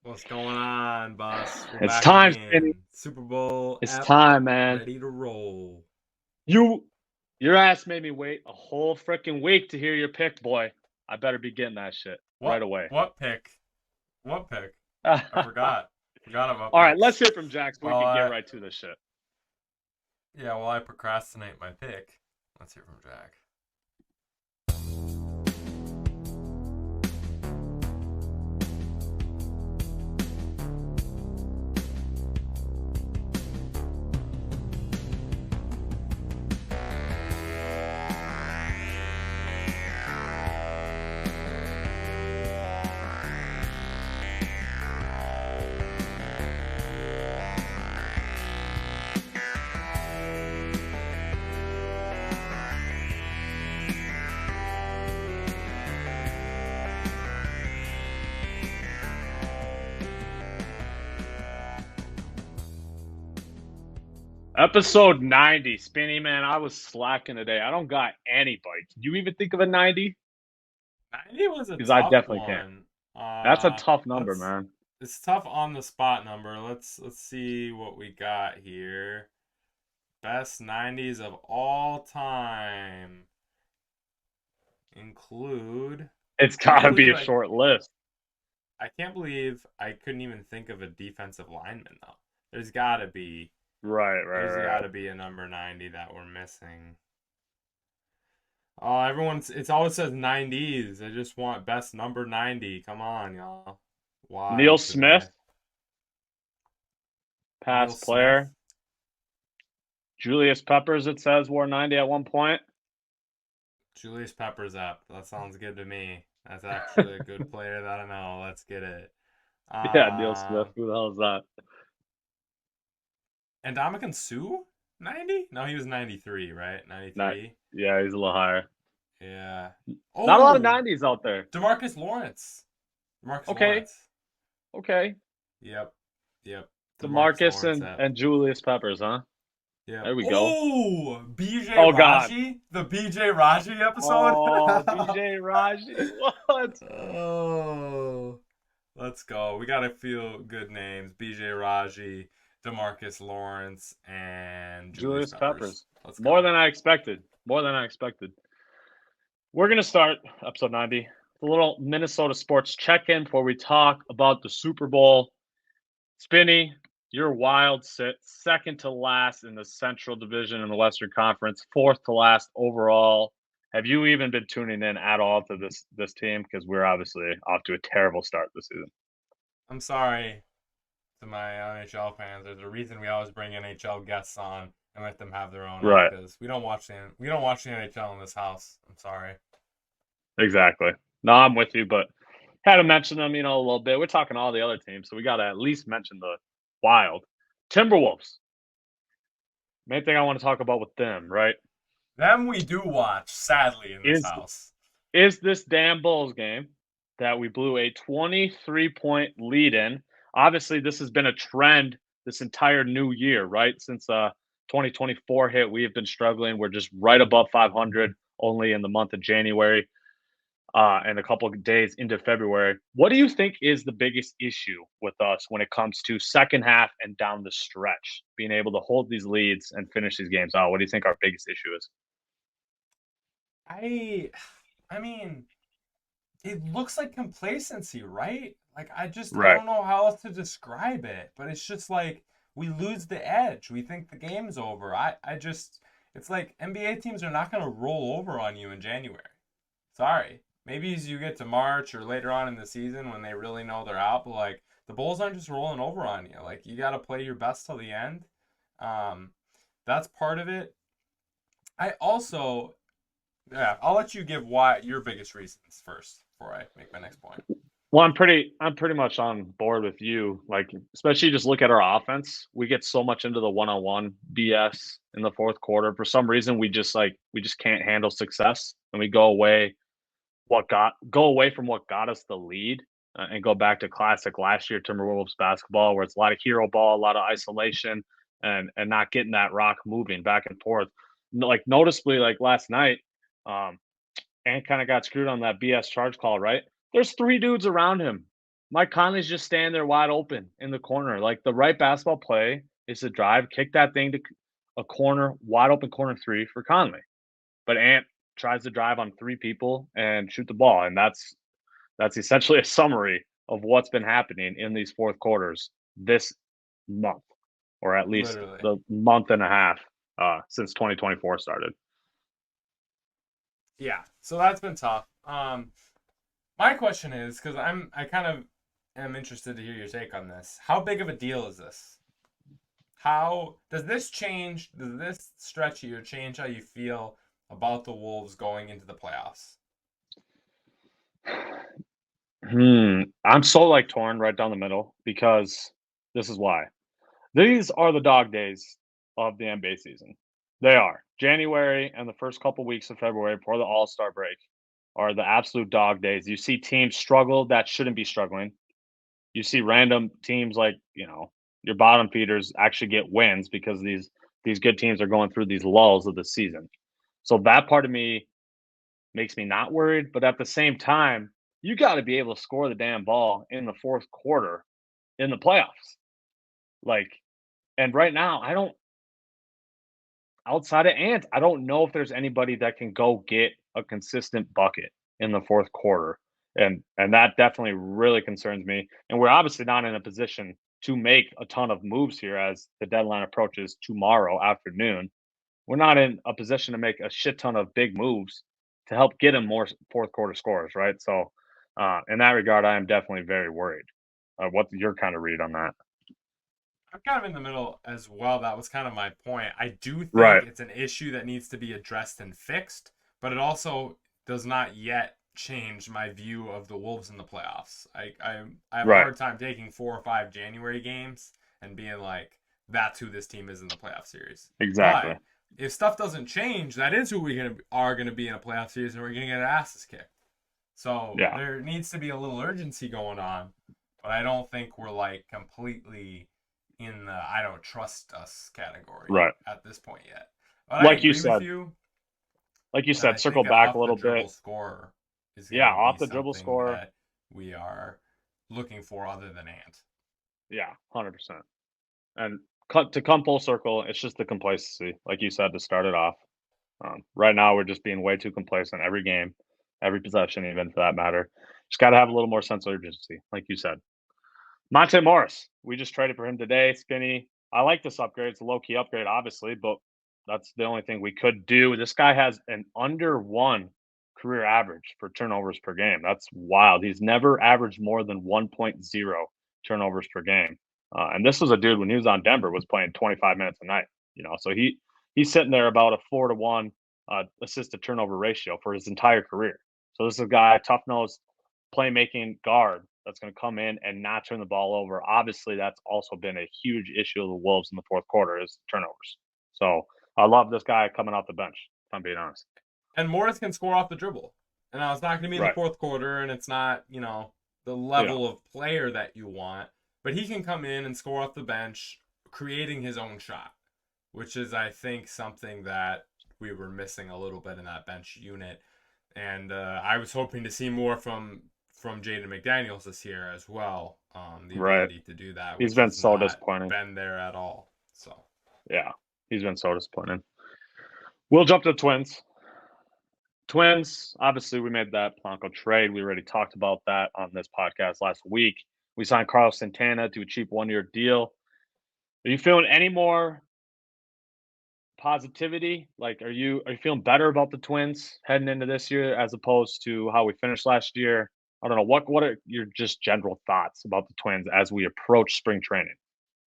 What's going on, boss? We're It's back time, Spinny. again. Super Bowl It's ep, time, man. ready to roll. You, your ass made me wait a whole freaking week to hear your pick, boy. I better be getting that shit right What? away. What pick? What pick? All I forgot. Forgot about right, let's picks. hear from Jack so we Well, can get I right to this shit. yeah. Well, I procrastinate my pick. Let's hear from Jack. Episode 90, Spinny, man. I was slacking today. I don't got anybody. Can you even think of a 90? 90 was a Because I tough definitely can't. one. That's a tough number, Let's. man. It's tough on the spot number. Let's see what we got here. Best 90s of all time include. It's I got can't to be believe a short list. I can't believe I couldn't even think of a defensive lineman though. There's got to be Right, right, there's got right. to be a number 90 that we're missing. Oh, everyone's it's always says 90s. I just want best number 90. Come on, y'all. Neil Wild today. Smith, Neil past Smith. player. Julius Peppers, it says, wore 90 at one point. Julius Peppers up. That sounds good to me. That's actually a good player that I know. Let's get it. Yeah, Neil Smith. Um Who the hell is that? and Dominican Sue? 90? No, he was 93, right? Not. 93. Yeah, he's a little higher. Yeah. Not a lot of Oh, 90s out there. Demarcus Lawrence. Demarcus Okay, Lawrence. okay. Yep. Yep. Demarcus DeMarcus Lawrence and, up. and Julius Peppers, huh? Yep. There we go. Oh, BJ Oh, God. Raji? The BJ Raji episode? Oh, BJ Raji. What? Oh. Let's go. We got a few good names. BJ Raji, Demarcus Lawrence, and Julius Julius Peppers. Peppers. Let's More go. than I expected. More than I expected. We're going to start episode 90. A little Minnesota sports check in before we talk about the Super Bowl. Spinny, your wild sit second to last in the Central Division in the Western Conference, fourth to last overall. Have you even been tuning in at all to this team? Because we're obviously off to a terrible start this season. I'm sorry to my NHL fans. There's a reason we always bring NHL guests on and let them have their own Right. because we don't watch the NHL in this house. I'm sorry. Exactly. No, I'm with you, but had to mention them, a little bit. We're talking all the other teams, so we got to at least mention the Wild Timberwolves. Main thing I want to talk about with them, right? Them we do watch, sadly, in this Is house. is this damn Bulls game that we blew a 23-point lead in. Obviously, this has been a trend this entire new year, right? Since 2024 hit, we have been struggling. We're just right above 500 only in the month of January and a couple of days into February. What do you think is the biggest issue with us when it comes to second half and down the stretch, being able to hold these leads and finish these games out? What do you think our biggest issue is? I, I mean, it looks like complacency, right? Like I Right. don't know how else to describe it, but it's just like we lose the edge. We think the game's over. I just it's like NBA teams are not gonna roll over on you in January. Sorry. Maybe as you get to March or later on in the season when they really know they're out, but like the Bulls aren't just rolling over on you. Like you gotta play your best till the end. Um, that's part of it. I also yeah, I'll let you give why your biggest reasons first before I make my next point. Well, I'm pretty much on board with you. Like, especially just look at our offense. We get so much into the one-on-one BS in the fourth quarter. For some reason, we just can't handle success, and we go away from what got us the lead, and go back to classic last year Timberwolves basketball, where it's a lot of hero ball, a lot of isolation, and not getting that rock moving back and forth. Like noticeably, like last night, um, and kind of got screwed on that BS charge call, right? There's three dudes around him. Mike Conley's just standing there wide open in the corner. Like, the right basketball play is to drive, kick that thing to a corner, wide open corner three for Conley. But Ant tries to drive on three people and shoot the ball, and that's essentially a summary of what's been happening in these fourth quarters this month, or at least Literally. the month and a half since 2024 started. Yeah. So that's been tough. My question is, because I kind of am interested to hear your take on this. How big of a deal is this? How does this change? Does this stretch you or change how you feel about the Wolves going into the playoffs? I'm so like torn right down the middle because this is why. These are the dog days of the NBA season. They are. January and the first couple weeks of February before the All-Star break are the absolute dog days. You see teams struggle that shouldn't be struggling. You see random teams like, your bottom feeders actually get wins because these good teams are going through these lulls of the season. So that part of me makes me not worried, but at the same time, you got to be able to score the damn ball in the fourth quarter in the playoffs. Like, and right now, I don't outside of Ant, I don't know if there's anybody that can go get a consistent bucket in the fourth quarter. And that definitely really concerns me. And we're obviously not in a position to make a ton of moves here as the deadline approaches tomorrow afternoon. We're not in a position to make a shit ton of big moves to help get him more fourth quarter scores, right? So, in that regard, I am definitely very worried. What's your kind of read on that? I'm kind of in the middle as well. That was kind of my point. I do think Right, it's an issue that needs to be addressed and fixed, but it also does not yet change my view of the Wolves in the playoffs. I have a right, hard time taking 4 or 5 January games and being like, that's who this team is in the playoff series. exactly. But if stuff doesn't change, that is who are gonna be in a playoff series, and we're gonna get our asses kicked. So Yeah, there needs to be a little urgency going on, but I don't think we're like completely in the I don't trust us category right. at this point yet. But I Like you agree with said, you like you that I said, circle think an back a off the little dribble bit. scorer is going Yeah, to be off the dribble something score. that we are looking for other than Ant. Yeah, 100%. And to come full circle, it's just the complacency, like you said, to start it off. Right now, we're just being way too complacent every game, every possession, even for that matter. Just got to have a little more sense of urgency, like you said. Monte Morris, we just traded for him today. Spinny, I like this upgrade. It's a low key upgrade, obviously, but that's the only thing we could do. This guy has an under one career average for turnovers per game. That's wild. He's never averaged more than 1.0 turnovers per game. And this was a dude when he was on Denver was playing 25 minutes a night. So he's sitting there about a 4-to-1 assist to turnover ratio for his entire career. So this is a guy, tough nosed playmaking guard that's going to come in and not turn the ball over. Obviously, that's also been a huge issue of the Wolves in the fourth quarter is turnovers. So I love this guy coming off the bench, if I'm being honest. And Morris can score off the dribble. And now it's not going to be in the Right. fourth quarter, and it's not, the Yeah. level of player that you want. But he can come in and score off the bench, creating his own shot, which is, I think, something that we were missing a little bit in that bench unit. And I was hoping to see more from Jaden McDaniels this year as well. The Right. ability to do that, He's which been has so not disappointing. been there at all. So Yeah. He's been so disappointing. We'll jump to the Twins. Twins, obviously, we made that Blanco trade. We already talked about that on this podcast last week. We signed Carlos Santana to a cheap 1 year deal. Are you feeling any more positivity? Like, are you feeling better about the Twins heading into this year as opposed to how we finished last year? I don't know. What are your just general thoughts about the Twins as we approach spring training?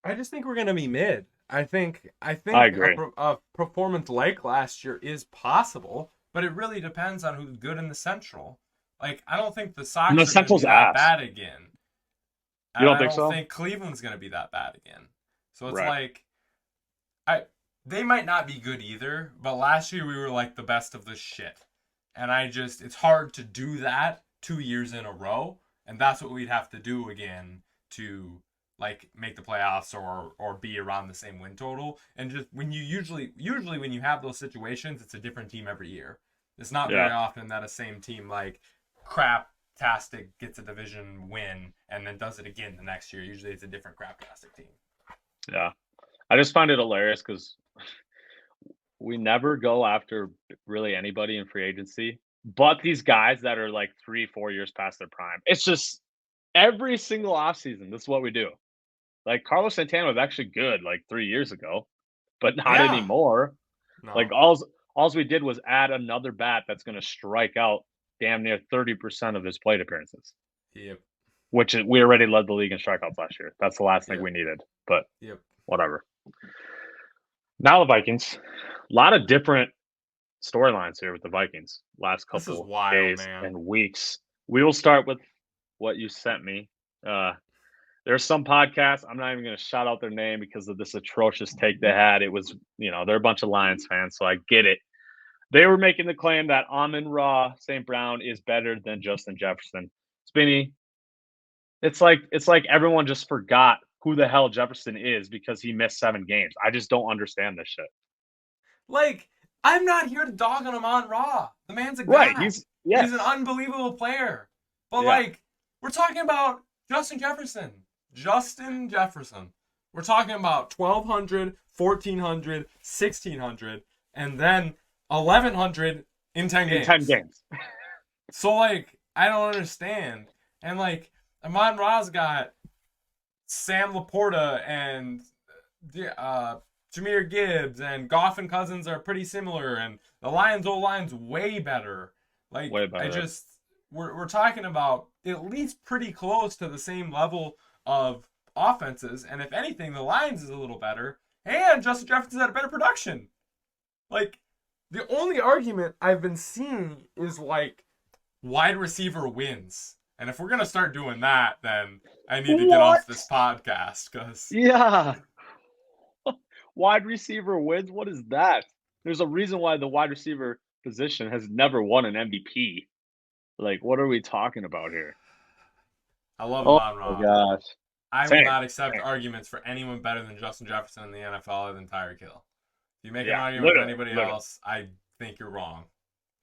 I just think we're gonna be mid. I I think agree. a performance like last year is possible, but it really depends on who's good in the Central. Like I don't think the And the Sox are gonna be Central's that ass. bad again, You and don't I think don't so? think Cleveland's gonna be that bad again. So it's Right. like I they might not be good either, but last year we were like the best of the shit. And it's hard to do that 2 years in a row, and that's what we'd have to do again to like make the playoffs or be around the same win total. And just when you usually when you have those situations, it's a different team every year. It's not very Yeah. often that a same team like crap Craptastic gets a division win and then does it again the next year. Usually it's a different Craptastic team. Yeah. I just find it hilarious because we never go after really anybody in free agency, but these guys that are like 3, 4 years past their prime. It's just every single offseason, this is what we do. Like Carlos Santana was actually good like 3 years ago, but not Yeah. anymore. Like No. all we did was add another bat that's going to strike out damn near 30% of his plate appearances, Yep. which we already led the league in strikeouts last year. That's the last thing Yep. we needed, but Yep. whatever. Now the Vikings, a lot of different storylines here with the Vikings last This is couple wild, days man. and weeks. We will start with what you sent me. There's some podcasts, I'm not even going to shout out their name because of this atrocious take they had. It was, they're a bunch of Lions fans, so I get it. They were making the claim that Amon-Ra St. Brown is better than Justin Jefferson. Spinny, it's like everyone just forgot who the hell Jefferson is because he missed 7 games. I just don't understand this shit. Like, I'm not here to dog on Amon-Ra. The man's a Right, god. He's an yes. unbelievable player. But Yeah. like, we're talking about Justin Jefferson. Justin Jefferson. We're talking about 1,200, 1,400, 1,600, and then 1,100 in 10 games. In 10 games. So like, I don't understand. And like, Amon-Ra's got Sam Laporta and Jahmyr Gibbs and Goff and Cousins are pretty similar, and the Lions' O-line's way better. Like, Way better. we're talking about at least pretty close to the same level of offenses, and if anything, the Lions is a little better, and Justin Jefferson's had a better production. Like, the only argument I've been seeing is like wide receiver wins. And if we're gonna start doing that, then I need to get off this podcast because Yeah. Wide receiver wins? What is that? There's a reason why the wide receiver position has never won an MVP. Like, what are we talking about here? I love Oh Amon-Ra. my gosh. I will Same. not accept arguments for anyone better than Justin Jefferson in the NFL other than Tyreek Hill. If you make an argument with anybody else, I think you're wrong.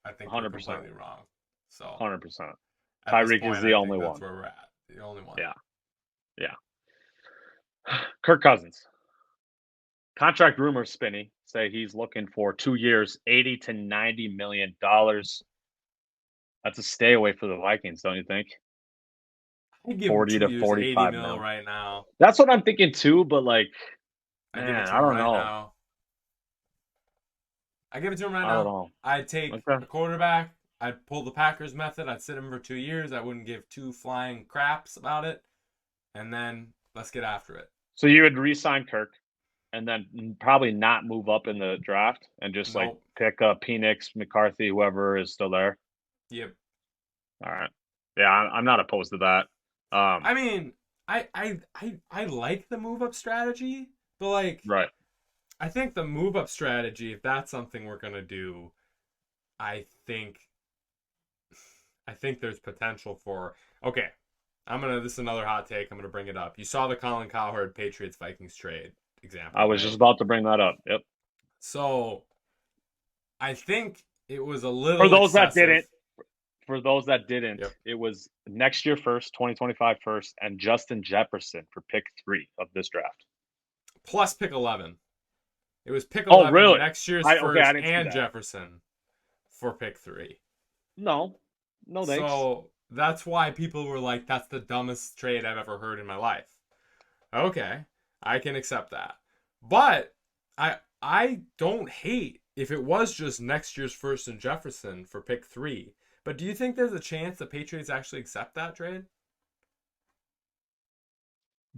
I think you're 100%. completely wrong. So 100%. at Tyreek this point, is the I only think one. that's where we're at. The only one. Yeah. Kirk Cousins. Contract rumors, Spinny, say he's looking for 2 years, $80 to $90 million. That's a stay away for the Vikings, don't you think? I give 40 him 2 to years, 45 $80 mil million right now. That's what I'm thinking too, but like, I man, give it to I him don't right know. now. I give it to him right I don't now. know. I'd take Okay. a quarterback. I'd pull the Packers method. I'd sit him for 2 years. I wouldn't give two flying craps about it. And then let's get after it. So you would re-sign Kirk and then probably not move up in the draft and just like pick up Penix, McCarthy, whoever is still there? Yep. All right. Yeah, I'm not opposed to that. I mean, I like the move up strategy, but like, right. I think the move up strategy, if that's something we're gonna do, I think there's potential for. Okay, this is another hot take. I'm gonna bring it up. You saw the Colin Cowherd Patriots Vikings trade example. I was just about to bring that up. Yep. So, I think it was a little for those excessive. that didn't. For those that didn't, Yep. It was next year first, 2025 first, and Justin Jefferson for pick 3 of this draft. Plus pick 11. It was pick 11 really? next year's first and that. Jefferson for pick 3. No thanks. So that's why people were like, that's the dumbest trade I've ever heard in my life. Okay, I can accept that. But I don't hate if it was just next year's first and Jefferson for pick 3. But do you think there's a chance the Patriots actually accept that trade?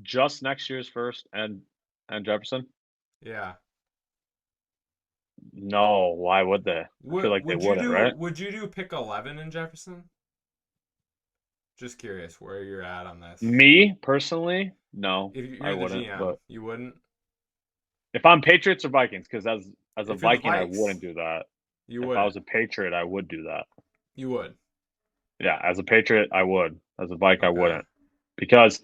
Just next year's first and Jefferson? Yeah. No, why would they? I feel like they wouldn't, right? Would you do pick 11 in Jefferson? Just curious where you're at on this. Me, personally, no. If you're I the wouldn't, GM, but you wouldn't? if I'm Patriots or Vikings, because as a If you're the Viking, I Vikes, wouldn't do that. You If would. I was a Patriot, I would do that. You would. Yeah, as a Patriot, I would. As a Viking, I wouldn't. Because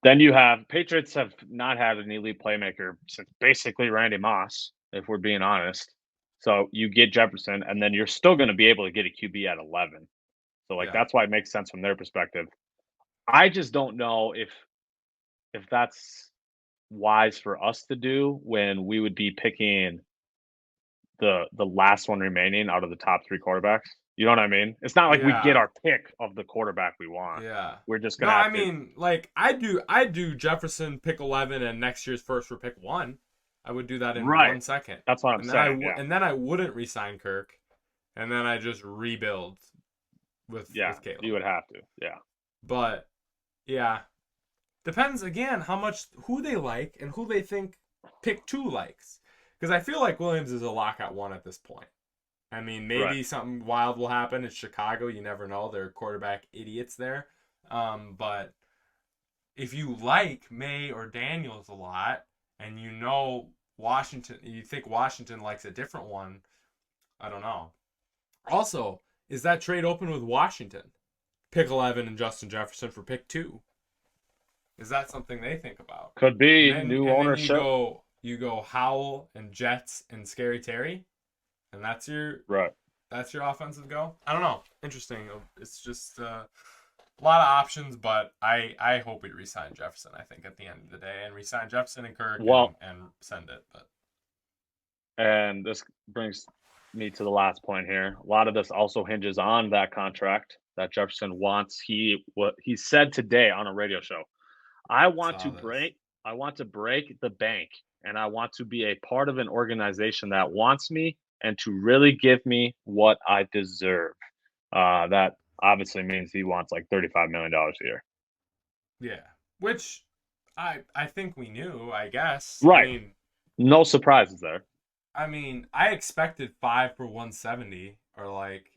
then you have Patriots have not had an elite playmaker since basically Randy Moss, if we're being honest. So you get Jefferson, and then you're still going to be able to get a QB at 11. So like Yeah. that's why it makes sense from their perspective. I just don't know if that's wise for us to do when we would be picking the last one remaining out of the top 3 quarterbacks. You know what I mean? It's not like we get Yeah. our pick of the quarterback we want. Yeah. We're just No, gonna I have to. mean, like I do Jefferson pick 11 and next year's first for pick 1. I would do that in Right. 1 second. That's what I'm And then I saying. w- Yeah. and then I wouldn't resign Kirk, and then I just rebuild Yeah. with Caleb. You would have to. Yeah. But yeah, depends again how much who they like and who they think pick 2 likes. Because I feel like Williams is a lock at 1 at this point. I mean, Right. maybe something wild will happen. It's Chicago. You never know. They're quarterback idiots there. But if you like May or Daniels a lot, and you know Washington, you think Washington likes a different one, I don't know. Also, is that trade open with Washington? Pick 11 and Justin Jefferson for pick 2. Is that something they think about? Could And be then new and then you ownership. go you go Howell and Jets and Scary Terry, and Right. that's your offensive go. I don't know. Interesting. It's just a lot of options, but I hope we resign Jefferson. I think at the end of the day, and resign Jefferson and Kirk Well, and send it. But and this brings me to the last point here. A lot of this also hinges on that contract that Jefferson wants. What he said today on a radio show. I want to saw this. break I want to break the bank, and I want to be a part of an organization that wants me and to really give me what I deserve. That obviously means he wants like $35 million a year. Yeah, which I think we knew. I guess. Right. No surprises there. I mean, I expected 5 for 170 or like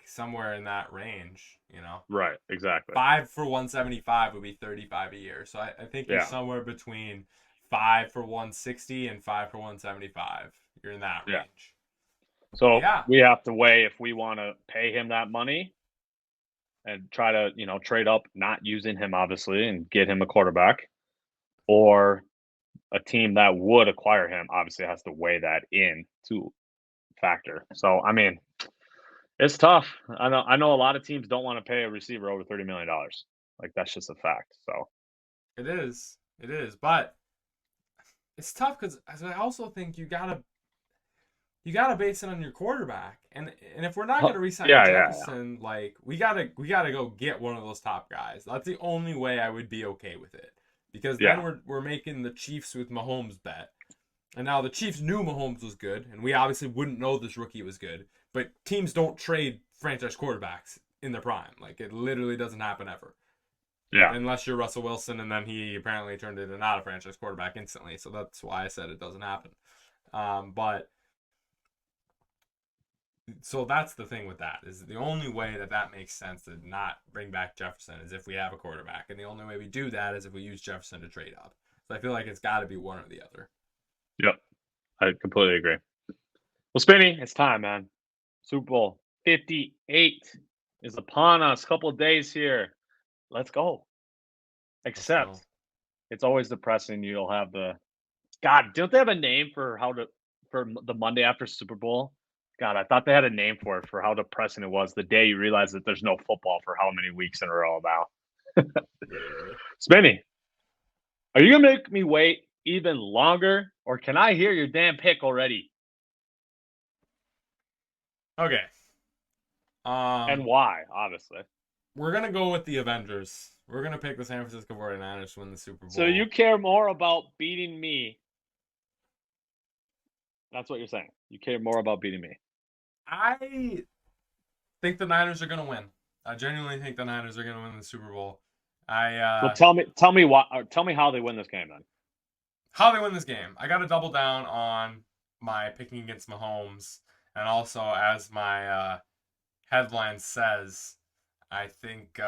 somewhere in that range. You know. Right. Exactly. 5 for 175 would be 35 a year. So I think you're Yeah. somewhere between 5 for 160 and 5 for 175. You're in that Yeah. range. So Yeah. we have to weigh if we want to pay him that money and try to, trade up, not using him obviously, and get him a quarterback, or a team that would acquire him obviously has to weigh that in to factor. So I mean, it's tough. I know a lot of teams don't want to pay a receiver over $30 million. Like that's just a fact. So It is. It is. But it's tough because I also think you gotta base it on your quarterback. And if we're not gonna resign yeah, yeah, yeah. Jefferson, like we gotta go get one of those top guys. That's the only way I would be okay with it. Because then Yeah. we're making the Chiefs with Mahomes bet. And now the Chiefs knew Mahomes was good, and we obviously wouldn't know this rookie was good. But teams don't trade franchise quarterbacks in their prime. Like it literally doesn't happen ever. Yeah. Unless you're Russell Wilson, and then he apparently turned into not a franchise quarterback instantly. So that's why I said it doesn't happen. But so that's the thing with that is the only way that makes sense to not bring back Jefferson is if we have a quarterback, and the only way we do that is if we use Jefferson to trade up. So I feel like it's got to be one or the other. Yep. I completely agree. Well, Spinny, it's time, man. Super Bowl 58 is upon us. Couple of days here. Let's go. Let's go. Except it's always depressing. You'll have the God. Don't they have a name for the Monday after Super Bowl? God, I thought they had a name for it for how depressing it was the day you realize that there's no football for how many weeks in a row now. Yeah. Spinny, are you gonna make me wait even longer, or can I hear your damn pick already? Okay. And why? Obviously. We're gonna go with the Avengers. We're gonna pick the San Francisco 49ers to win the Super Bowl. So you care more about beating me. That's what you're saying. You care more about beating me. I think the Niners are gonna win. I genuinely think the Niners are gonna win the Super Bowl. So tell me why, or tell me how they win this game then. How they win this game. I got to double down on my picking against Mahomes, and also as my headline says, I think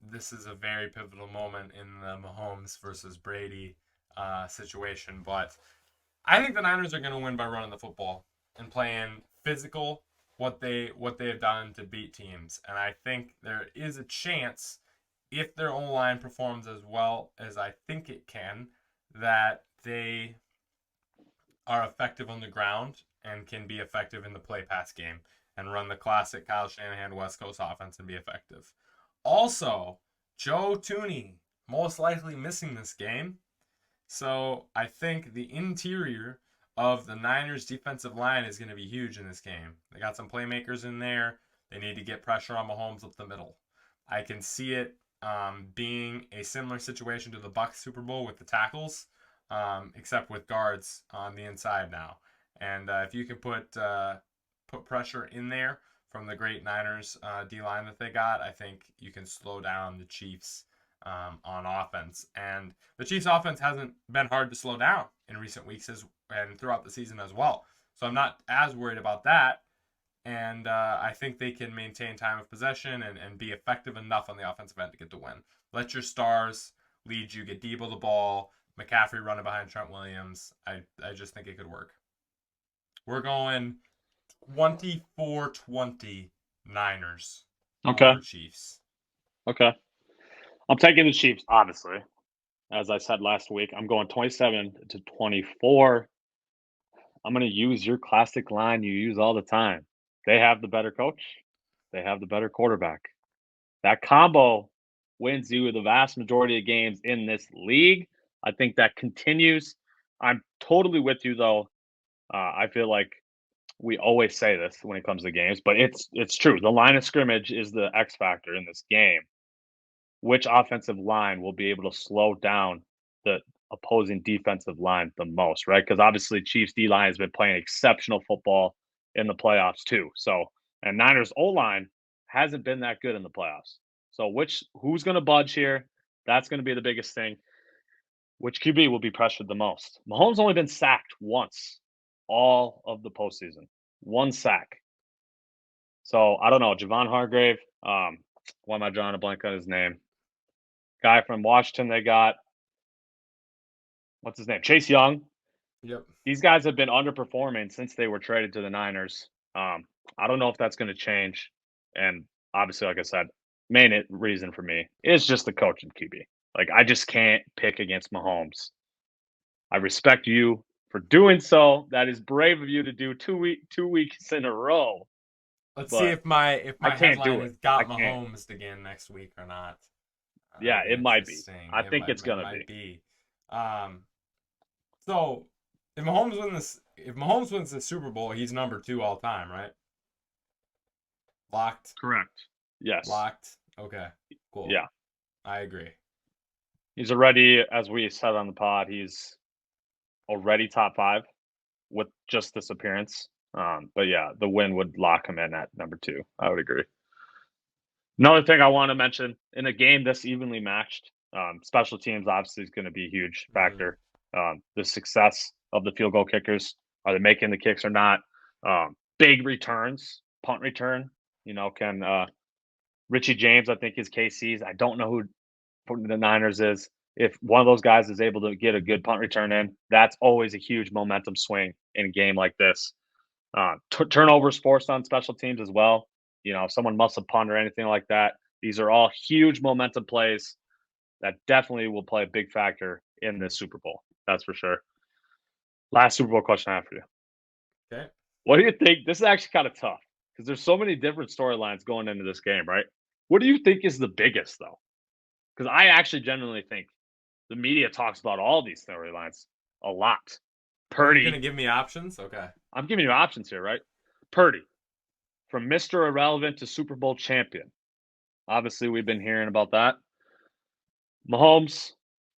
this is a very pivotal moment in the Mahomes versus Brady situation. But I think the Niners are going to win by running the football and playing physical, what they have done to beat teams. And I think there is a chance, if their O-line performs as well as I think it can, that they are effective on the ground and can be effective in the play pass game. and run the classic Kyle Shanahan West Coast offense and be effective. Also, Joe Thuney most likely missing this game. So I think the interior of the Niners defensive line is going to be huge in this game. They got some playmakers in there. They need to get pressure on Mahomes up the middle. I can see it being a similar situation to the Bucs Super Bowl with the tackles, except with guards on the inside now. And if you can put pressure in there from the great Niners D-line that they got, I think you can slow down the Chiefs on offense. And the Chiefs' offense hasn't been hard to slow down in recent weeks and throughout the season as well. So I'm not as worried about that. And I think they can maintain time of possession and be effective enough on the offensive end to get the win. Let your stars lead you. Get Debo the ball. McCaffrey running behind Trent Williams. I just think it could work. We're going 24-20 Niners. Okay. Chiefs. Okay. I'm taking the Chiefs, obviously. As I said last week, I'm going 27-24. I'm going to use your classic line you use all the time. They have the better coach. They have the better quarterback. That combo wins you the vast majority of games in this league. I think that continues. I'm totally with you, though. I feel like we always say this when it comes to games, but it's true. The line of scrimmage is the X factor in this game. Which offensive line will be able to slow down the opposing defensive line the most, right? Because obviously Chiefs D-line has been playing exceptional football in the playoffs too. So, and Niners O-line hasn't been that good in the playoffs. So who's going to budge here? That's going to be the biggest thing. Which QB will be pressured the most? Mahomes only been sacked once all of the postseason. One sack. So, I don't know. Javon Hargrave, why am I drawing a blank on his name? Guy from Washington they got. What's his name? Chase Young. Yep. These guys have been underperforming since they were traded to the Niners. I don't know if that's going to change. And obviously, like I said, main reason for me is just the coach and QB. Like, I just can't pick against Mahomes. I respect you for doing so. That is brave of you to do two weeks in a row. Let's see if my headline has got Mahomes Mahomes again next week or not. Yeah, it might be. I think it's gonna be. So if Mahomes wins the Super Bowl, he's number 2 all time, right? Locked. Correct. Yes. Locked. Okay. Cool. Yeah. I agree. He's already, as we said on the pod, he's already top 5 with just this appearance. But yeah, the win would lock him in at number 2. I would agree. Another thing I want to mention, in a game this evenly matched, special teams obviously is going to be a huge factor. The success of the field goal kickers, are they making the kicks or not? Big returns, punt return. Can Richie James, I think, is KC's. I don't know who the Niners is. If one of those guys is able to get a good punt return in, that's always a huge momentum swing in a game like this. Turnovers forced on special teams as well. If someone must have punted or anything like that, these are all huge momentum plays that definitely will play a big factor in this Super Bowl. That's for sure. Last Super Bowl question I have for you. Okay. What do you think? This is actually kind of tough because there's so many different storylines going into this game, right? What do you think is the biggest, though? Because I actually genuinely think the media talks about all these storylines a lot. Purdy. You're going to give me options? Okay. I'm giving you options here, right? Purdy. From Mr. Irrelevant to Super Bowl champion. Obviously, we've been hearing about that. Mahomes,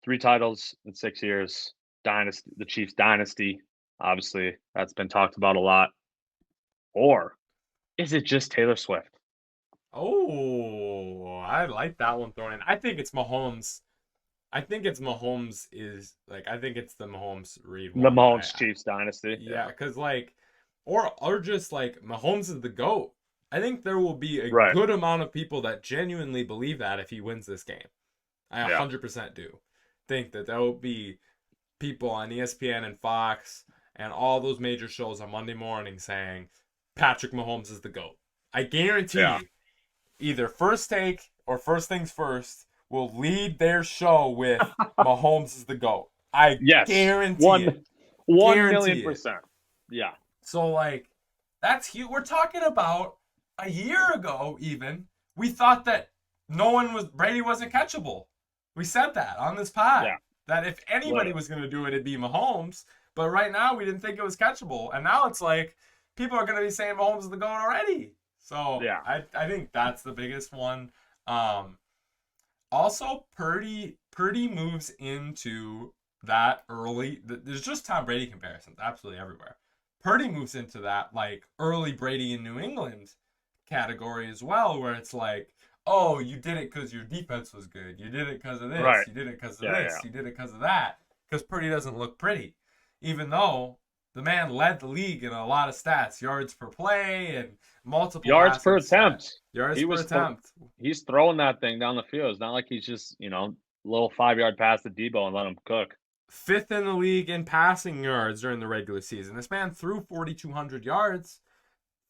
3 titles in 6 years. Dynasty, the Chiefs dynasty. Obviously, that's been talked about a lot. Or is it just Taylor Swift? Oh, I like that one thrown in. I think it's Mahomes. I think it's the Mahomes Reed one. The Mahomes Chiefs dynasty. Yeah, because or just Mahomes is the GOAT. I think there will be a good amount of people that genuinely believe that if he wins this game. I 100% do. Think that there will be people on ESPN and Fox and all those major shows on Monday morning saying Patrick Mahomes is the GOAT. I guarantee you, either First Take or First Things First will lead their show with Mahomes is the GOAT. I guarantee it. 1,000,000%. Yeah. So That's huge. We're talking about a year ago, even. We thought that Brady wasn't catchable. We said that on this pod. Yeah, That if anybody literally. was going to do it, it'd be Mahomes. But right now, we didn't think it was catchable. And now it's like people are going to be saying Mahomes is the GOAT already. So Yeah. I think that's the biggest one. Um, Also, Purdy moves into that early. There's just Tom Brady comparisons absolutely everywhere. Purdy moves into that like early Brady in New England category as well, where it's like, oh, you did it because your defense was good. You did it because of this. Right. You did it because of Yeah, yeah. this. You did it because of that. Because Purdy doesn't look pretty, even though the man led the league in a lot of stats, yards per play and multiple Yards per passing stats, attempt. yards He per was attempt. he's throwing that thing down the field. It's not like he's just, little 5 yard pass to Debo and let him cook. Fifth in the league in passing yards during the regular season. This man threw 4,200 yards,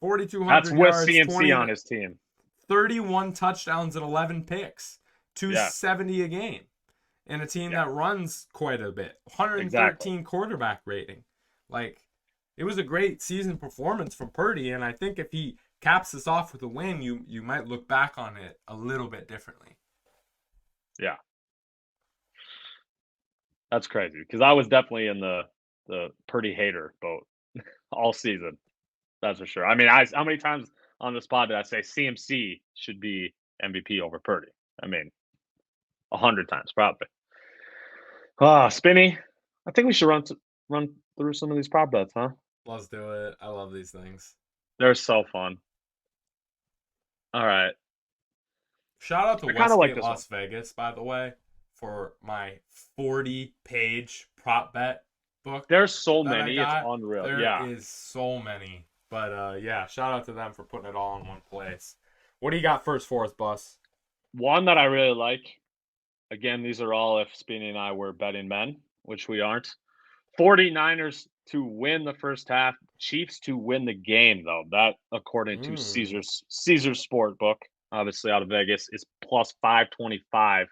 That's 4,200 with yards, CMC on his team. 31 touchdowns and 11 picks, Yeah, 270 a game, in a team yeah, that runs quite a bit, exactly. 113 quarterback rating. Like, it was a great season performance from Purdy, and I think if he caps this off with a win, you might look back on it a little bit differently. Yeah, that's crazy because I was definitely in the Purdy hater boat all season. That's for sure. I mean, how many times on the spot did I say CMC should be MVP over Purdy? I mean, 100 times probably. Ah, Spinny. I think we should run through some of these prop bets, huh? Let's do it. I love these things. They're so fun. All right. Shout out to I kind of like Westgate this one. Las Vegas, by the way, for my 40-page prop bet book There's so that I many. It's got. unreal. There Yeah. is so many. But yeah, shout out to them for putting it all in one place. What do you got first for us, Bus? One that I really like. Again, these are all if Spinny and I were betting men, which we aren't. 49ers to win the first half. Chiefs to win the game, though. That, according to Mm. Caesar's sport book, obviously out of Vegas, is plus 525.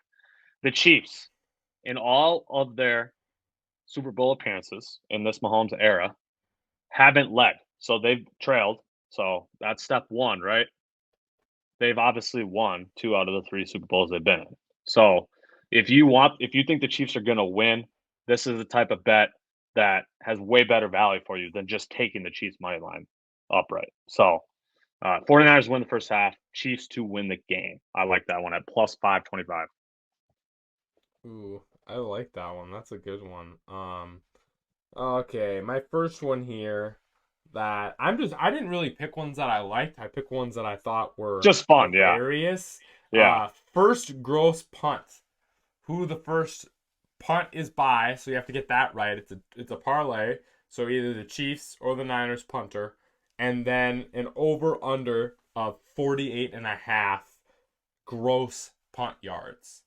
The Chiefs, in all of their Super Bowl appearances in this Mahomes era, haven't led. So they've trailed. So that's step one, right? They've obviously won 2 out of the 3 Super Bowls they've been in. So if you think the Chiefs are going to win, this is the type of bet that has way better value for you than just taking the Chiefs money line upright. So 49ers win the first half, Chiefs to win the game. I like that one at plus 525. Ooh, I like that one. That's a good one. Okay, my first one here that I didn't really pick ones that I liked. I picked ones that I thought were Just fun, yeah. hilarious. Yeah. First gross punt. Who the first punt is by, so you have to get that right. It's a parlay. So either the Chiefs or the Niners punter, and then an over under of 48 and a half gross punt yards.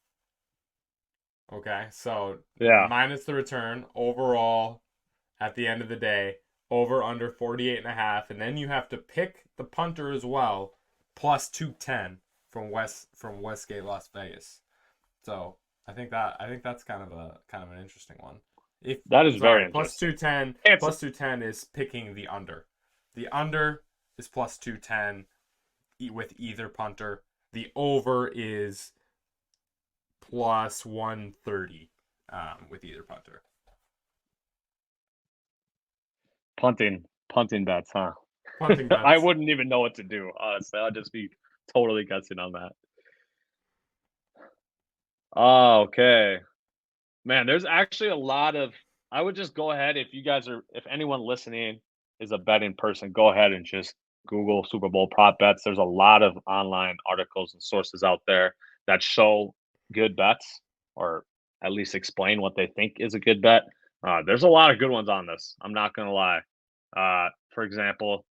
Okay, so Yeah. minus the return overall at the end of the day, over under 48 and a half, and then you have to pick the punter as well, plus 210 from Westgate Las Vegas. So I think that's kind of an interesting one. If That is very sorry, plus interesting. 210 It's plus 210 is picking the under. The under is plus 210 with either punter. The over is plus 130 with either punter. punting bets, huh? Punting I bets. wouldn't even know what to do, honestly. I'd just be totally guessing on that. Oh, okay. Man, there's actually a lot of I would just go ahead if anyone listening is a betting person, go ahead and just Google Super Bowl prop bets. There's a lot of online articles and sources out there that show good bets or at least explain what they think is a good bet. There's a lot of good ones on this. I'm not going to lie. For example,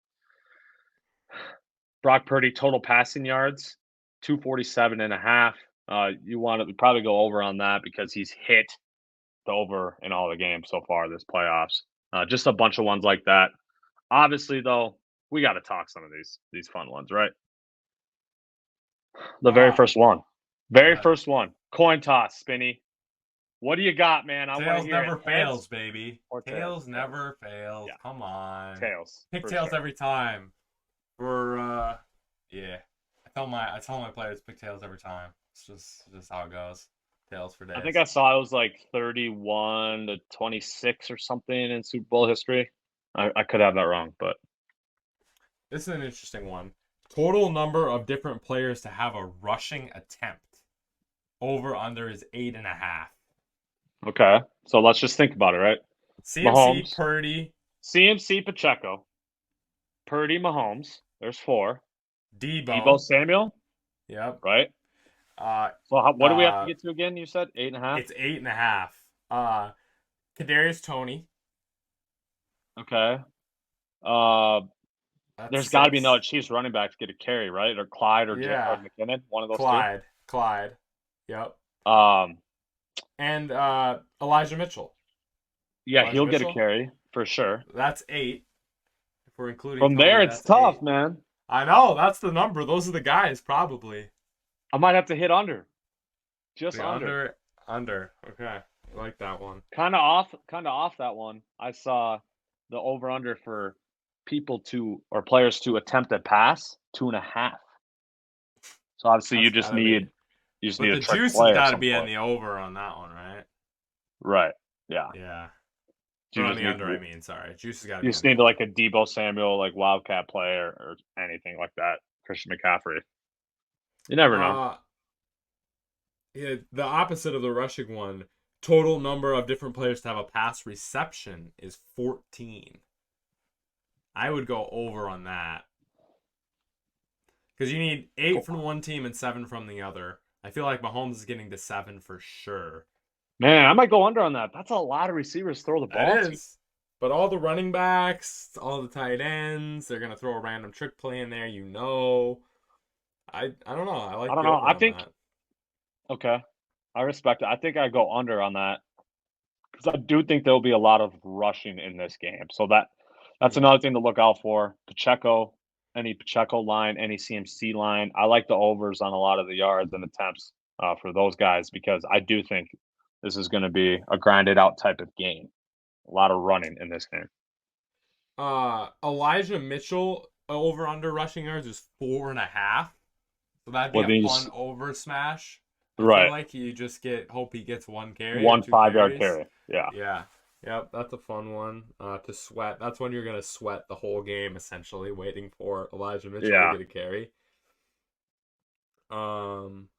Brock Purdy total passing yards, 247 and a half. You want to probably go over on that because he's hit the over in all the games so far this playoffs. Just a bunch of ones like that. Obviously, though, we got to talk some of these fun ones, right? The very Ah, first one, go very ahead. first one, coin toss, Spinny. What do you got, man? I want to Tails hear it. never Heads fails, baby. or tails? Tails never fails. Yeah, Come on. tails Pick for tails sure. every time. For yeah. I tell my players pick tails every time. It's just how it goes. Tails for I think days. I saw it was like 31-26 or something in Super Bowl history. I could have that wrong, but This is an interesting one. Total number of different players to have a rushing attempt. Over under is 8.5. okay. So let's just think about it, right? CMC, Mahomes, Purdy, CMC, Pacheco, Purdy, Mahomes. There's 4. Debo Debo. Samuel, Yep. right? Uh, So what do we have to uh, get to again? You said 8.5. it's 8.5. Kadarius Tony. Okay. Uh, That's there's got to be no 6. Chiefs running back to get a carry, right? Or Clyde or Yeah. McKinnon, one of those two. Clyde. Yep. Um, And Elijah Mitchell. yeah, Elijah he'll get a Mitchell. carry for sure. That's 8. If we're including From Tony, there, it's that's tough, 8. man. I know. That's the number. Those are the guys, probably. I might have to hit under, just The under. under. Okay. I like that one. Kind of off that one. I saw the over under for people to or players to attempt a pass 2.5. So obviously That's gotta be. you just But need a the trick juice has play at got to some be in point. the over on that one, right? Right. Yeah. Yeah. You Or on just the need under, I mean. Sorry. Juice has got to you be just on the need like over. a Debo Samuel like wildcat play or anything like that. Christian McCaffrey. You never know. Uh, yeah, the opposite of the rushing one. Total number of different players to have a pass reception is 14. I would go over on that. Because you need 8 from one team and 7 from the other. I feel like Mahomes is getting to 7 for sure. Man, I might go under on that. That's a lot of receivers to throw the That ball to. is. But all the running backs, all the tight ends, they're going to throw a random trick play in there, you know. I don't know. I I like don't the know. over I on think that. okay. I respect it. I think I go under on that because I do think there'll be a lot of rushing in this game. So that's Hmm. another thing to look out for. Pacheco, any Pacheco line, any CMC line. I like the overs on a lot of the yards and attempts for those guys because I do think this is going to be a grinded out type of game. A lot of running in this game. Elijah Mitchell over under rushing yards is 4.5. So that'd be Well, a these fun over smash. I feel right like you just hope he gets 1 carry or one 2 5 yard carries. carry. Yeah, Yeah. Yep, that's a fun one to sweat. That's when you're gonna sweat the whole game essentially, waiting for Elijah Mitchell to yeah. get a carry. Um,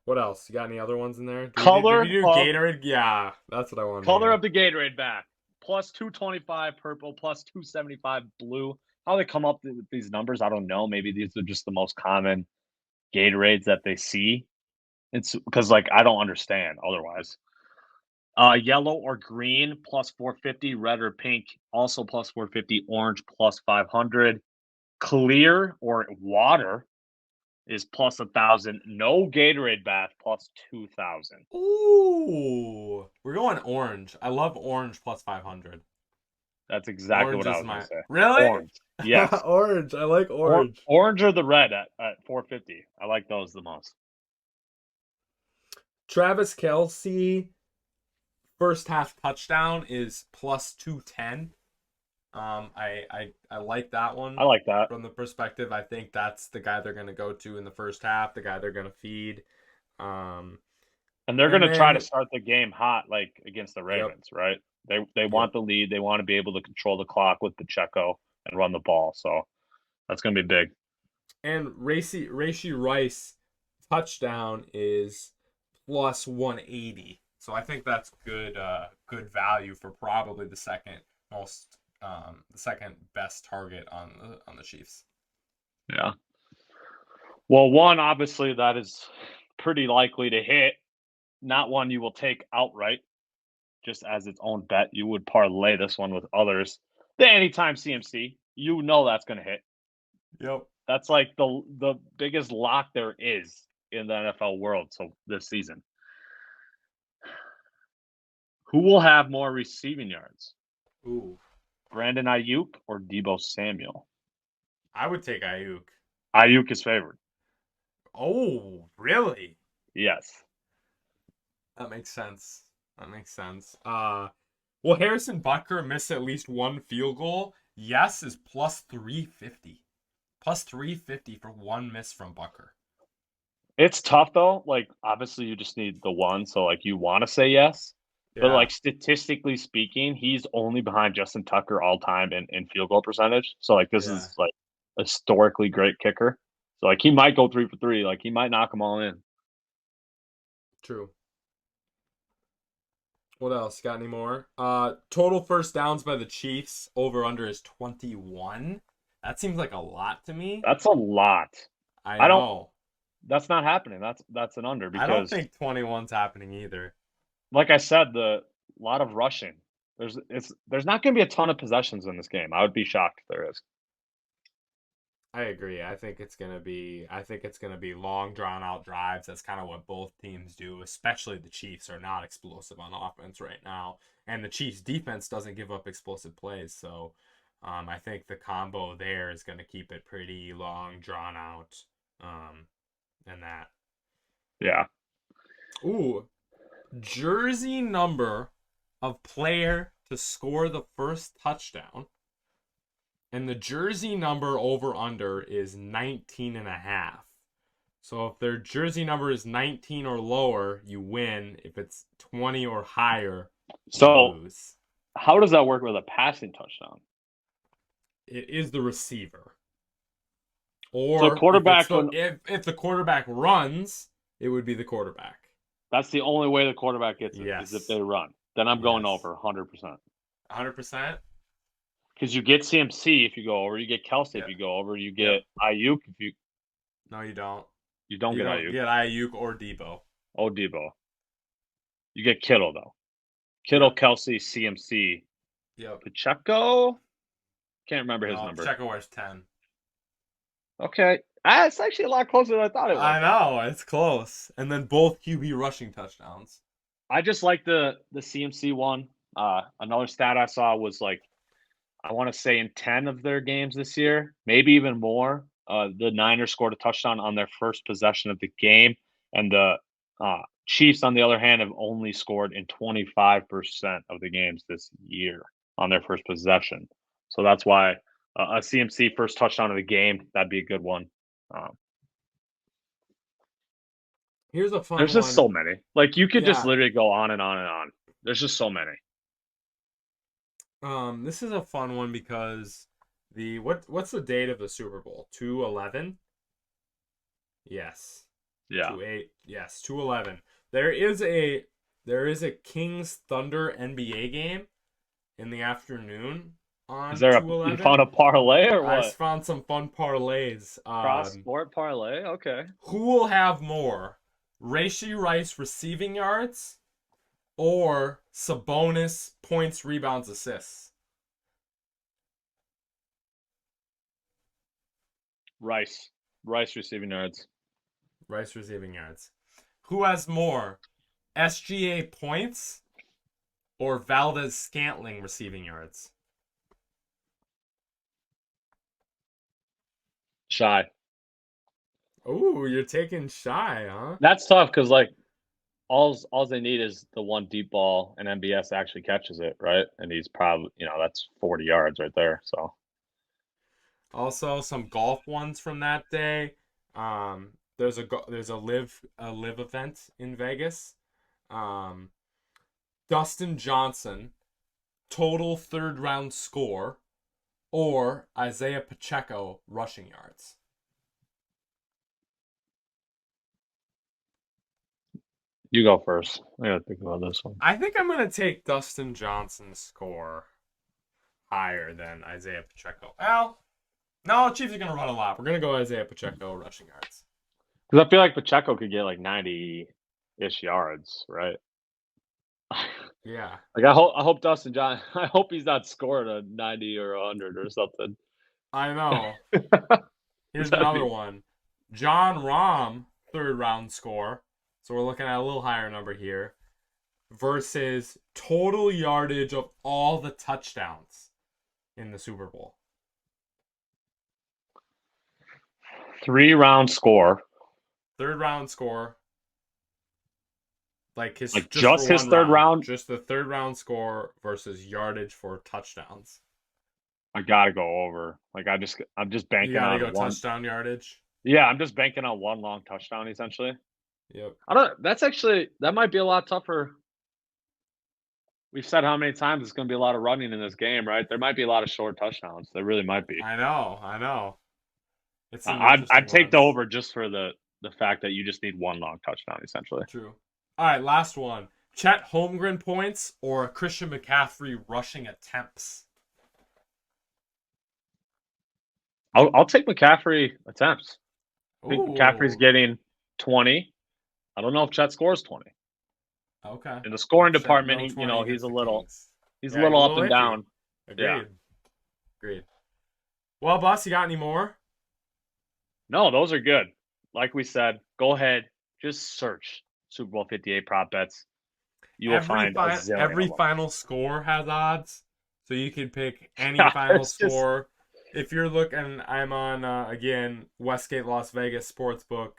what else? You got any other ones in there? Did we Color do of Gatorade? Yeah, that's what I wanted to Color of hear. the Gatorade back. Plus 225 purple, plus 275 blue. How they come up with these numbers, I don't know. Maybe these are just the most common Gatorades that they see. It's because like I don't understand otherwise. Yellow or green plus 450, red or pink also plus 450, orange plus 500. Clear or water is plus 1,000. No Gatorade bath plus 2,000. Ooh, we're going orange. I love orange plus 500. That's exactly Orange what I is was going to my say. really Orange. Yes. orange. I like orange. Orange or the red at 450. I like those the most. Travis Kelsey first half touchdown is plus 210. I like that I one like that. from the perspective. I think that's the guy they're gonna go to in the first half, the guy they're gonna feed. Um, And they're going and to try to then start the game hot like against the yep, Ravens, right? They yep. want the lead. They want to be able to control the clock with Pacheco and run the ball. So that's going to be big. And Racy Rice touchdown is plus 180. So I think that's good value for probably the second best target on the Chiefs. Yeah. Well, one obviously that is pretty likely to hit. Not one you will take outright, just as its own bet. You would parlay this one with others. The anytime CMC, you know that's going to hit. Yep. That's like the biggest lock there is in the NFL world. So this season, who will have more receiving yards? Ooh. Brandon Ayuk or Debo Samuel? I would take Ayuk. Ayuk is favored. Oh, really? Yes. That makes sense. That makes sense. Will Harrison Butker miss at least one field goal? Yes is plus 350. Plus 350 for one miss from Butker. It's tough though. Like obviously you just need the one, so like you want to say yes. But Yeah. like statistically speaking, he's only behind Justin Tucker all time in field goal percentage. So like this Yeah. is like a historically great kicker. So like he might go 3 for 3. Like he might knock them all in. True. What else? Got any more? Total first downs by the Chiefs over under is 21. That seems like a lot to me. That's a lot. I I don't. know. That's not happening. That's an under I don't because, think 21's happening either. like I said, the lot of rushing. There's not going to be a ton of possessions in this game. I would be shocked if there is. I agree. I think it's gonna be long drawn out drives. That's kind of what both teams do, especially the Chiefs are not explosive on offense right now. And the Chiefs defense doesn't give up explosive plays. So I think the combo there is gonna keep it pretty long drawn out. And that. Yeah. Ooh. Jersey number of player to score the first touchdown. And the jersey number over under is 19 and a half. So if their jersey number is 19 or lower, you win. If it's 20 or higher, you So lose. how does that work with a passing touchdown? It is the receiver. So Or if it's quarterback the when if the quarterback runs, it would be the quarterback. that's the only way the quarterback gets it is if Yes. they run. Then I'm going Yes. over 100%. 100%? Because you get CMC if you go over, you get Kelsey if Yeah. you go over, you Yep. get Ayuk if No, you don't. you don't You get don't Ayuk. get Ayuk or Debo. Oh, Debo. You get Kittle though. Kittle, Yep. Kelsey, CMC, Yep. Pacheco. Can't remember his No, number. Pacheco wears 10. Okay, it's actually a lot closer than I thought it was. I know, it's close. And then both QB rushing touchdowns. I just like the CMC one. Another stat I saw was like I want to say in 10 of their games this year, maybe even more. The Niners scored a touchdown on their first possession of the game, and the Chiefs, on the other hand, have only scored in 25% of the games this year on their first possession. So that's why a CMC first touchdown of the game, that'd be a good one. Um, Here's a fun there's just one. so many. Like you could just Yeah. literally go on and on and on. There's just so many. This is a fun one because what's the date of the Super Bowl? 2/11? Yes. Yeah. 2/8. Yes, 2/11. There is a Kings Thunder NBA game in the afternoon Is on there you found 2/11. a parlay or I what? found some fun parlays. Cross sport parlay? Okay. Who will have more? Rashee Rice receiving yards or Sabonis points, rebounds, assists? Rice. Rice receiving yards. Rice receiving yards. Who has more? SGA points or Valdez Scantling receiving yards? Shy. Ooh, you're taking Shy, huh? That's tough because like all they need is the one deep ball and MBS actually catches it, right? And he's probably that's 40 yards right there. So Also, some golf ones from that day. There's a live event in Vegas. Um, Dustin Johnson total third round score or Isaiah Pacheco rushing yards. you go first. I gotta think about this one. I think I'm gonna take Dustin Johnson's score higher than Isaiah Pacheco. Well, no, Chiefs are gonna run a lot. We're gonna go Isaiah Pacheco rushing yards. Because I feel like Pacheco could get like 90-ish yards, right? Yeah, Like I hope Dustin John I hope he's not scoring a 90 or 100 or something. I know. Here's That'd another be one. John Rahm third round score. So we're looking at a little higher number here. Versus total yardage of all the touchdowns in the Super Bowl. 3-round score. Third round score. Like his Like just for just his one third round. just the third round score versus yardage for touchdowns. I gotta go over. Like I'm just You banking got to on go one. touchdown yardage. Yeah, I'm just banking on one long touchdown essentially. Yep. I don't. That's actually that might be a lot tougher. We've said how many times it's going to be a lot of running in this game, right? There might be a lot of short touchdowns. There really might be. I know. I know. It's some I'd interesting take the ones. over just for the fact that you just need one long touchdown essentially. True. All right, last one. Chet Holmgren points or Christian McCaffrey rushing attempts? I'll take McCaffrey attempts. I think McCaffrey's Ooh. getting 20. I don't know if Chet scores 20. Okay. In the scoring Chet, department, no he, 20 he's against a the little Kings. he's a Yeah, he's little a up little and iffy. down. Agreed. Yeah. Agreed. Well, boss, you got any more? No, those are good. Like we said, go ahead, just search Super Bowl 58 prop bets. You will find a zillion Every of them. final score has odds, so you can pick any Yeah, final it's just score. If you're looking, I'm on again Westgate Las Vegas Sportsbook,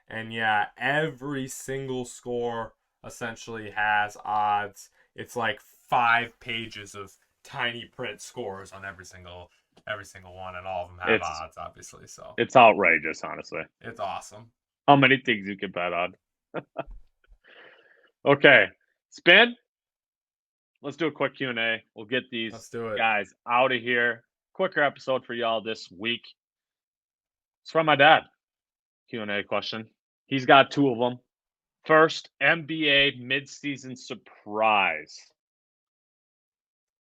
and yeah, every single score essentially has odds. It's like 5 pages of tiny print scores on every single one, and all of them have it's odds, obviously. So it's outrageous, honestly. it's awesome. How many things you can bet on? Okay, Spin. Let's do a quick Q&A. We'll get Let's these do it. guys out of here. Quicker episode for y'all this week. It's from my dad. Q&A question. He's got two of them. First, NBA midseason surprise.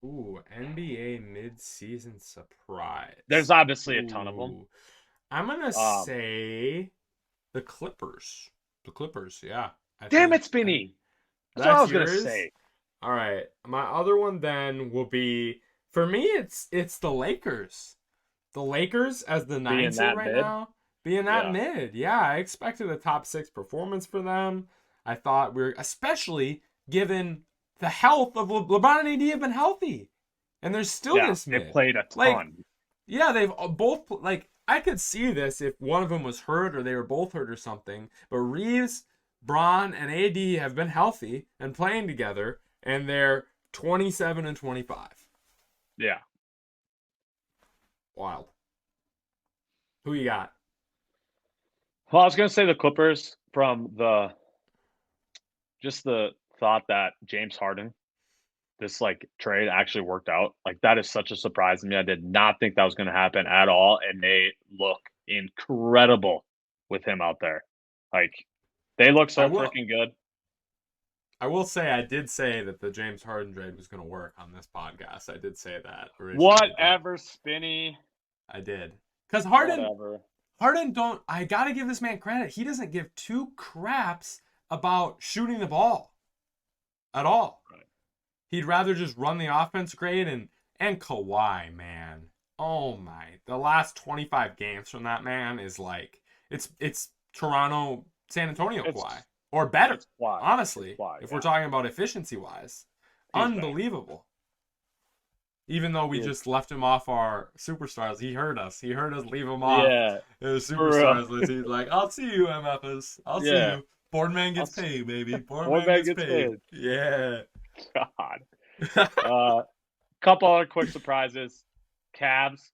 Ooh, NBA mid-season There's surprise. obviously a ton of them. Ooh. I'm gonna say the Clippers. The Clippers, yeah. Damn it, Spinny. That's what I That's was gonna yours. say. All right. My other one then will be for me. It's the Lakers. The Lakers as the 9 Being seed that right mid. now, being that Yeah. mid. Yeah, I expected a top 6 performance for them. I thought especially given the health of LeBron and AD have been healthy, and there's still Yeah. this They mid. played a Like, ton. yeah, they've both like I could see this if one of them was hurt or they were both hurt or something. But Reeves, Braun, and AD have been healthy and playing together, and they're 27 and 25. Yeah. Wild. Who you got? Well, I was gonna say the Clippers from the thought that James Harden, this like trade actually worked out. Like that is such a surprise to me. I did not think that was gonna happen at all. And they look incredible with him out there. Like they look I so will. freaking good. I will say I did say that the James Harden trade was going to work on this podcast. I did say that originally. Whatever, Spinny. I did because Harden. Whatever. Harden don't. I gotta give this man credit. He doesn't give two craps about shooting the ball at all. Right. He'd rather just run the offense great and Kawhi, man. Oh my. The last 25 games from that man is like it's Toronto San Antonio Kawhi. Or better. Honestly. If we're talking about efficiency wise. Unbelievable. Even though we just left him off our superstars, he heard us. He heard us leave him off. Yeah. The superstars list. He's like, I'll see you, MFers. I'll see you. Boardman gets paid, baby. Boardman gets paid. Yeah. God. Couple other quick surprises. Cavs,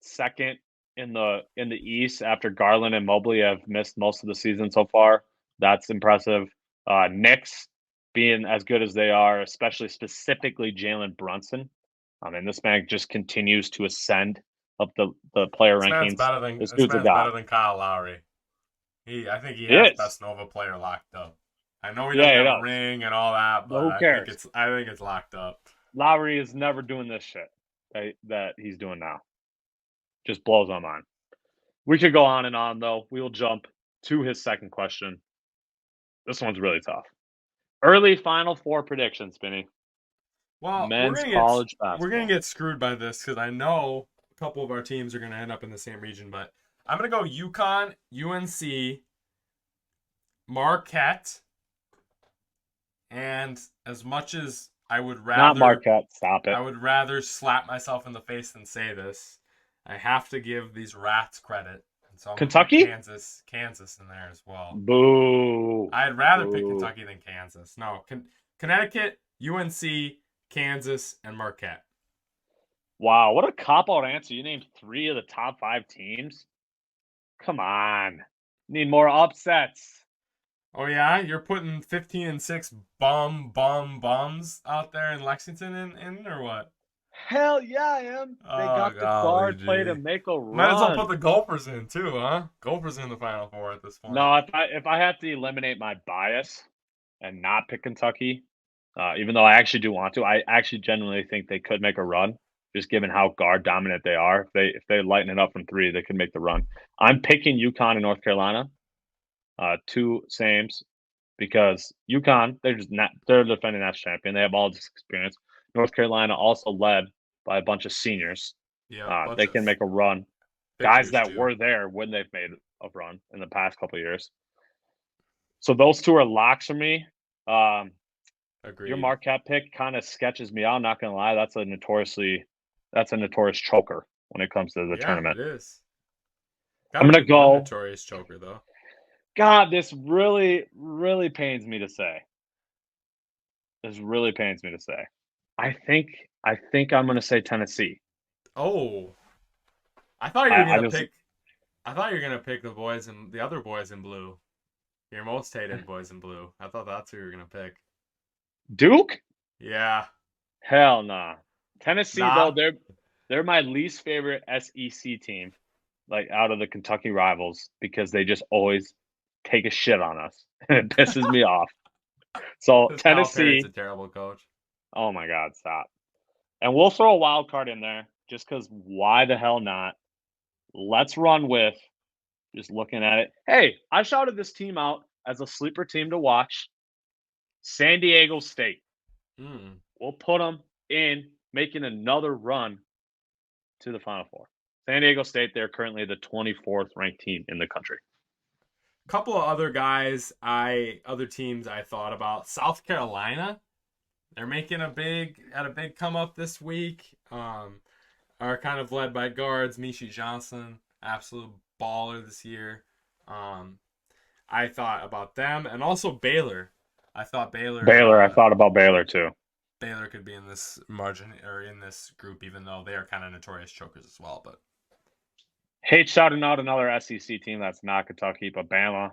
second in the East after Garland and Mobley have missed most of the season so far. That's impressive. Knicks being as good as they are, especially specifically Jalen Brunson. I mean, this man just continues to ascend up the player rankings. This man's better than Kyle Lowry. I think he has best Nova player locked up. I know he doesn't have a ring and all that, but who cares? I think it's locked up. Lowry is never doing this shit that he's doing now. Just blows my mind. We could go on and on, though. We will jump to his second question. This one's really tough. Early Final Four predictions, Spinny. Well, men's college basketball. We're going to get screwed by this because I know a couple of our teams are going to end up in the same region, but I'm going to go UConn, UNC, Marquette, and as much as I would rather... Not Marquette, stop it. I would rather slap myself in the face than say this. I have to give these rats credit. So I'm gonna put Kentucky? Kansas in there as well. Boo. I'd rather pick Boo. Kentucky than Kansas. No, Connecticut, UNC, Kansas, and Marquette. Wow, what a cop-out answer. You named 3 of the top 5 teams? Come on. Need more upsets. Oh yeah, you're putting 15-6 bums out there in Lexington in or what? Hell yeah, I am. They Oh got the golly guard play to gee. make a Might as well put run. the Gophers in too, huh? Gophers in the Final Four at this point. No, if I have to eliminate my bias and not pick Kentucky, even though I actually do want to, I actually genuinely think they could make a run, just given how guard dominant they are. If they lighten it up from 3, they could make the run. I'm picking UConn and North Carolina, 2 sames, because UConn, they're the defending national champion. They have all this experience. North Carolina also led by a bunch of seniors. Yeah, bunch They of can make a run. Guys pictures that too. were there when they've made a run in the past couple of years. So those 2 are locks for me. Your Agreed. Marquette pick kind of sketches me out. Not gonna lie, that's a notorious choker when it comes to the tournament. It is. I'm Gotta gonna pick one go. notorious choker though. God, this really, really pains me to say. This really pains me to say. I think I'm gonna say Tennessee. Oh, I thought you were I gonna just pick. I thought you were gonna pick the other boys in blue. Your most hated boys in blue. I thought that's who you were gonna pick. Duke? Yeah. Hell nah. Tennessee though, Nah. they're my least favorite SEC team, like out of the Kentucky rivals, because they just always take a shit on us. And it pisses me off. So Because Calipari's a Tennessee, terrible coach. oh my God, stop. And we'll throw a wild card in there just because why the hell not? Let's run with just looking at it. Hey, I shouted this team out as a sleeper team to watch. San Diego State. Hmm. We'll put them in making another run to the Final Four. San Diego State, they're currently the 24th ranked team in the country. Couple of other teams I thought about. South Carolina, they're making a big come up this week. Are kind of led by guards Mishi Johnson, absolute baller this year. I thought about them and also Baylor. I thought Baylor, I thought about Baylor too. Baylor could be in this margin or in this group, even though they are kind of notorious chokers as well. But Hate shouting out another SEC team that's not Kentucky, but Bama.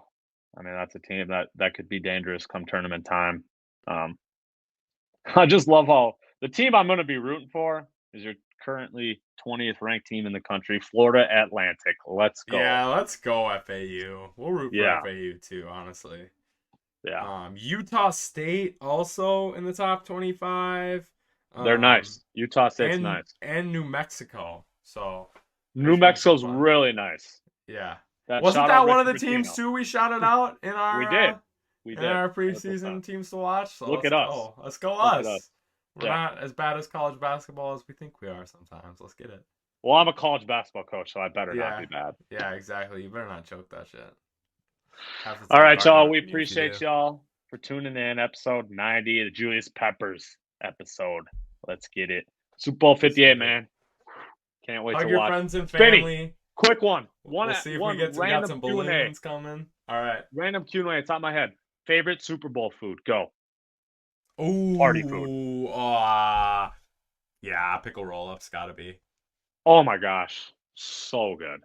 I mean, that's a team that could be dangerous come tournament time. I just love how the team I'm going to be rooting for is your currently 20th ranked team in the country, Florida Atlantic. Let's go. yeah, let's go FAU. We'll root for Yeah. FAU too, honestly. Yeah. Utah State also in the top 25. They're nice. Utah State's and, nice. And New Mexico. So New Mexico's really nice. Yeah. Wasn't Wasn't that one of the teams too we shouted out in our We did. in our preseason 100%. Teams to watch? So Look at us. Let's go us. We're Yeah. not as bad as college basketball as we think we are sometimes. Let's get it. Well, I'm a college basketball coach, so I better not be bad. Yeah, exactly. You better not choke that shit. All right, y'all. We appreciate y'all for tuning in. Episode 90, the Julius Peppers episode. Let's get it. Super Bowl 58, man. Can't wait to watch. Your friends and family. Spinny, quick one. We'll see if we got some balloons coming. All right. Random Q&A. It's on my head. Favorite Super Bowl food? Go. Ooh. Party food. Yeah, pickle roll-ups gotta be. Oh my gosh. So good.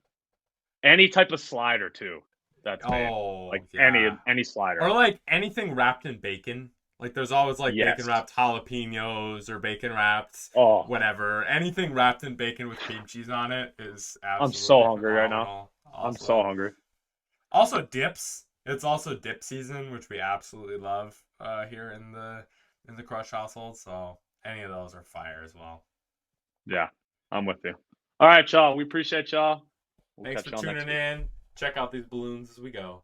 Any type of slider too. That's any slider. Or like anything wrapped in bacon. Like there's always like bacon wrapped jalapenos or bacon wrapped whatever. Anything wrapped in bacon with cream cheese on it is absolutely I'm so hungry right now. Also, I'm so hungry. Also dips. It's also dip season, which we absolutely love here in the Crush household. So any of those are fire as well. Yeah, I'm with you. All right, y'all. We appreciate y'all. Thanks for tuning in. Check out these balloons as we go.